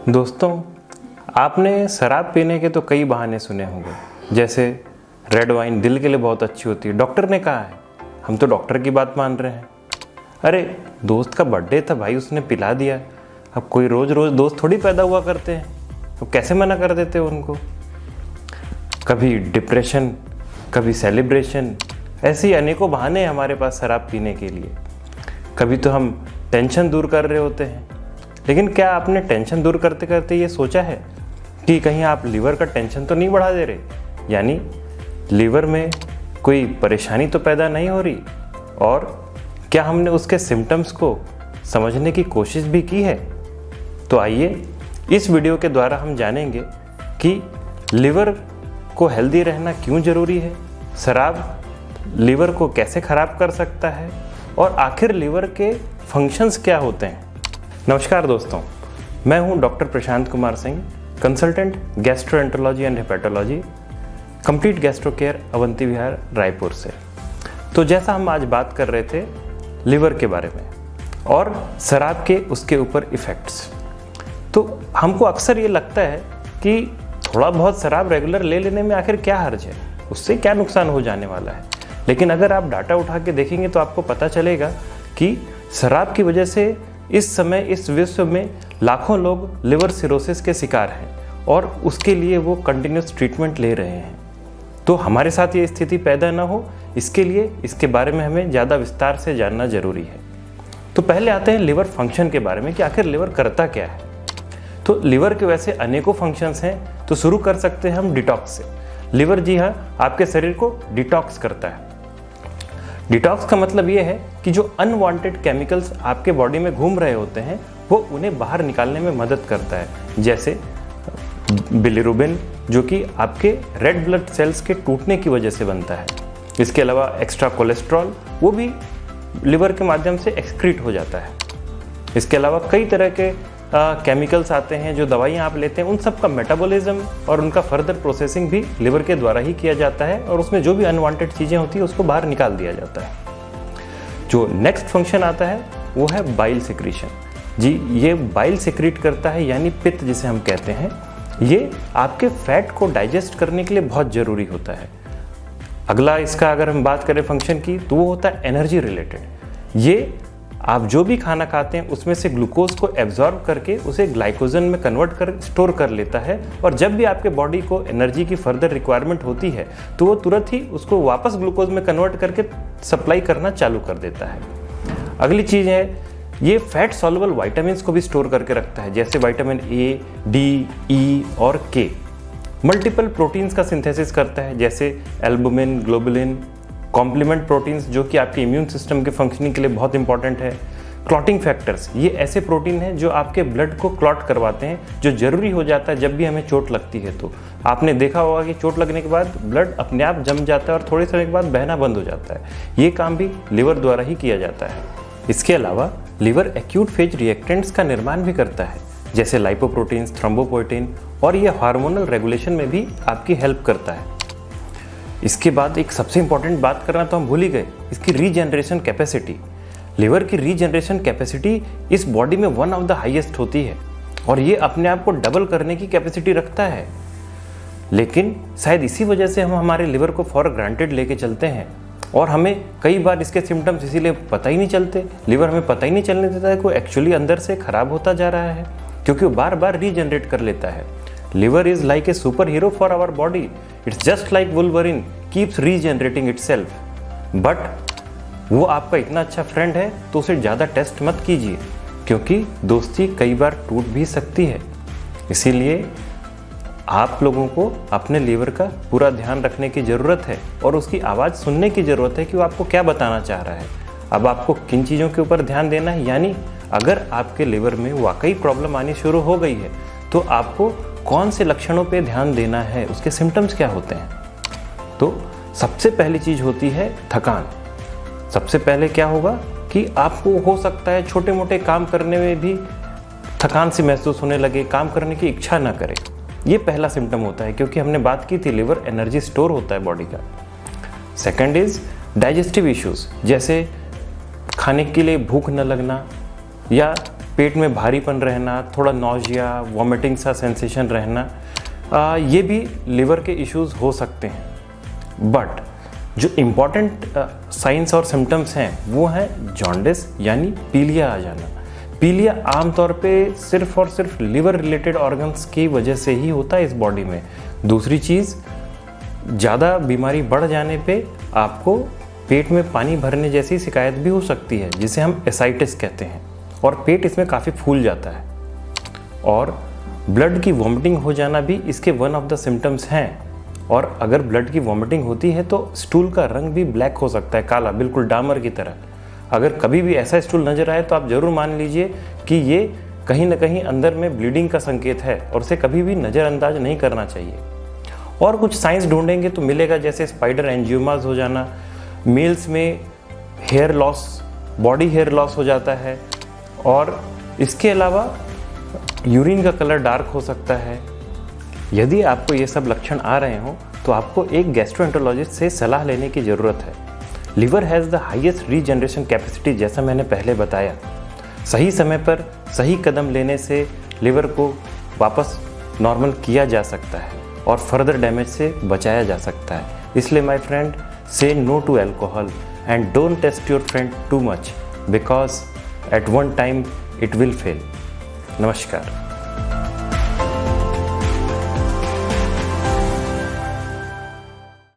दोस्तों, आपने शराब पीने के तो कई बहाने सुने होंगे, जैसे रेड वाइन दिल के लिए बहुत अच्छी होती है, डॉक्टर ने कहा है, हम तो डॉक्टर की बात मान रहे हैं। अरे दोस्त का बर्थडे था भाई, उसने पिला दिया। अब कोई रोज़ रोज़ दोस्त थोड़ी पैदा हुआ करते हैं, तो कैसे मना कर देते हो उनको। कभी डिप्रेशन, कभी सेलिब्रेशन, ऐसे ही अनेकों बहाने हैं हमारे पास शराब पीने के लिए। कभी तो हम टेंशन दूर कर रहे होते हैं, लेकिन क्या आपने टेंशन दूर करते करते ये सोचा है कि कहीं आप लीवर का टेंशन तो नहीं बढ़ा दे रहे, यानी लीवर में कोई परेशानी तो पैदा नहीं हो रही। और क्या हमने उसके सिम्टम्स को समझने की कोशिश भी की है। तो आइए इस वीडियो के द्वारा हम जानेंगे कि लीवर को हेल्दी रहना क्यों ज़रूरी है, शराब लीवर को कैसे ख़राब कर सकता है और आखिर लीवर के फंक्शंस क्या होते हैं। नमस्कार दोस्तों, मैं हूं doctor Prashant Kumar Singh, consultant gastroenterology and hepatology, complete gastro care, Avanti Vihar, Raipur से। तो जैसा हम आज बात कर रहे थे लीवर के बारे में और शराब के उसके ऊपर इफ़ेक्ट्स, तो हमको अक्सर ये लगता है कि थोड़ा बहुत शराब रेगुलर ले लेने में आखिर क्या हर्ज है, उससे क्या नुकसान हो जाने वाला है। लेकिन अगर आप डाटा उठा के देखेंगे तो आपको पता चलेगा कि शराब की वजह से इस समय इस विश्व में लाखों लोग लिवर सिरोसिस के शिकार हैं और उसके लिए वो कंटिन्यूस ट्रीटमेंट ले रहे हैं। तो हमारे साथ ये स्थिति पैदा ना हो, इसके लिए इसके बारे में हमें ज़्यादा विस्तार से जानना जरूरी है। तो पहले आते हैं लिवर फंक्शन के बारे में कि आखिर लिवर करता क्या है। तो लिवर के वैसे अनेकों फंक्शंस हैं, तो शुरू कर सकते हैं हम डिटॉक्स से। लिवर, जी हाँ, आपके शरीर को डिटॉक्स करता है। डिटॉक्स का मतलब ये है कि जो अनवांटेड केमिकल्स आपके बॉडी में घूम रहे होते हैं वो उन्हें बाहर निकालने में मदद करता है, जैसे बिलिरुबिन, जो कि आपके रेड ब्लड सेल्स के टूटने की वजह से बनता है। इसके अलावा एक्स्ट्रा कोलेस्ट्रॉल, वो भी लिवर के माध्यम से एक्सक्रीट हो जाता है। इसके अलावा कई तरह के केमिकल्स आते हैं, जो दवाइयाँ आप लेते हैं, उन सब का मेटाबॉलिज्म और उनका फर्दर प्रोसेसिंग भी लिवर के द्वारा ही किया जाता है और उसमें जो भी अनवांटेड चीज़ें होती है उसको बाहर निकाल दिया जाता है। जो नेक्स्ट फंक्शन आता है वो है बाइल सिक्रीशन। जी, ये बाइल सिक्रीट करता है, यानी पित्त जिसे हम कहते हैं। ये आपके फैट को डाइजेस्ट करने के लिए बहुत ज़रूरी होता है। अगला इसका अगर हम बात करें फंक्शन की, तो वो होता है एनर्जी रिलेटेड। ये आप जो भी खाना खाते हैं उसमें से ग्लूकोज को एब्जॉर्ब करके उसे ग्लाइकोजन में कन्वर्ट कर स्टोर कर लेता है, और जब भी आपके बॉडी को एनर्जी की फर्दर रिक्वायरमेंट होती है तो वो तुरंत ही उसको वापस ग्लूकोज में कन्वर्ट करके सप्लाई करना चालू कर देता है। अगली चीज़ है, ये फैट सॉल्युबल वाइटामिन को भी स्टोर करके रखता है, जैसे विटामिन ए, डी, ई और के। मल्टीपल प्रोटीन्स का सिंथेसिस करता है, जैसे एल्बुमिन, ग्लोबुलिन, कॉम्प्लीमेंट प्रोटीन्स, जो कि आपके इम्यून सिस्टम के फंक्शनिंग के लिए बहुत इंपॉर्टेंट है। क्लॉटिंग फैक्टर्स, ये ऐसे प्रोटीन हैं जो आपके ब्लड को क्लॉट करवाते हैं, जो ज़रूरी हो जाता है जब भी हमें चोट लगती है। तो आपने देखा होगा कि चोट लगने के बाद ब्लड अपने आप जम जाता है और थोड़े समय के बाद बहना बंद हो जाता है। ये काम भी लिवर द्वारा ही किया जाता है। इसके अलावा लिवर एक्यूट फेज रिएक्टेंट्स का निर्माण भी करता है, जैसे लाइपोप्रोटीन्स, थ्रोम्बोपोएटिन, और ये हार्मोनल रेगुलेशन में भी आपकी हेल्प करता है। इसके बाद एक सबसे इंपॉर्टेंट बात करना तो हम भूल ही गए, इसकी रीजनरेशन कैपेसिटी। लिवर की रीजनरेशन कैपेसिटी इस बॉडी में वन ऑफ द हाईएस्ट होती है और ये अपने आप को डबल करने की कैपेसिटी रखता है। लेकिन शायद इसी वजह से हम हमारे लिवर को फॉर ग्रांटेड लेके चलते हैं और हमें कई बार इसके सिम्टम्स इसीलिए पता ही नहीं चलते। लिवर हमें पता ही नहीं चलने देता है कि एक्चुअली अंदर से खराब होता जा रहा है, क्योंकि वो बार बार रीजनरेट कर लेता है। Liver is like a superhero for our body. It's just like Wolverine keeps regenerating itself. But वो आपका इतना अच्छा फ्रेंड है तो उसे ज़्यादा टेस्ट मत कीजिए, क्योंकि दोस्ती कई बार टूट भी सकती है। इसीलिए आप लोगों को अपने लीवर का पूरा ध्यान रखने की ज़रूरत है और उसकी आवाज़ सुनने की ज़रूरत है कि वो आपको क्या बताना चाह रहा है। अब आपको किन चीज़ों के ऊपर ध्यान देना है, यानी अगर आपके लीवर में वाकई प्रॉब्लम आनी शुरू हो गई है तो आपको कौन से लक्षणों पे ध्यान देना है, उसके सिम्टम्स क्या होते हैं। तो सबसे पहली चीज़ होती है थकान। सबसे पहले क्या होगा कि आपको हो सकता है छोटे मोटे काम करने में भी थकान सी महसूस होने लगे, काम करने की इच्छा ना करे। ये पहला सिम्टम होता है, क्योंकि हमने बात की थी लिवर एनर्जी स्टोर होता है बॉडी का। सेकंड इज डाइजेस्टिव इश्यूज, जैसे खाने के लिए भूख न लगना या पेट में भारीपन रहना, थोड़ा नौजिया, वॉमिटिंग सा सेंसेशन रहना, ये भी लिवर के इश्यूज़ हो सकते हैं। बट जो इम्पॉर्टेंट साइंस और सिम्टम्स हैं वो हैं जॉन्डिस यानी पीलिया आ जाना। पीलिया आमतौर पे सिर्फ और सिर्फ लिवर रिलेटेड ऑर्गन्स की वजह से ही होता है इस बॉडी में। दूसरी चीज़, ज़्यादा बीमारी बढ़ जाने पे आपको पेट में पानी भरने जैसी शिकायत भी हो सकती है, जिसे हम एसाइटिस कहते हैं, और पेट इसमें काफ़ी फूल जाता है। और ब्लड की वॉमिटिंग हो जाना भी इसके वन ऑफ द सिम्टम्स हैं। और अगर ब्लड की वॉमिटिंग होती है तो स्टूल का रंग भी ब्लैक हो सकता है, काला, बिल्कुल डामर की तरह। अगर कभी भी ऐसा स्टूल नज़र आए तो आप ज़रूर मान लीजिए कि ये कहीं ना कहीं अंदर में ब्लीडिंग का संकेत है, और उसे कभी भी नज़रअंदाज नहीं करना चाहिए। और कुछ साइंस ढूंढेंगे तो मिलेगा, जैसे स्पाइडर एंजियोमास हो जाना, मेल्स में hair loss, body hair loss हो जाता है, और इसके अलावा यूरिन का कलर डार्क हो सकता है। यदि आपको ये सब लक्षण आ रहे हों तो आपको एक गैस्ट्रोएंटरोलॉजिस्ट से सलाह लेने की ज़रूरत है। Liver has the highest regeneration capacity, जैसा मैंने पहले बताया। सही समय पर सही कदम लेने से लिवर को वापस नॉर्मल किया जा सकता है और फर्दर डैमेज से बचाया जा सकता है। इसलिए my friend, say no to alcohol and don't test your friend too much, because at one time it will fail. नमस्कार।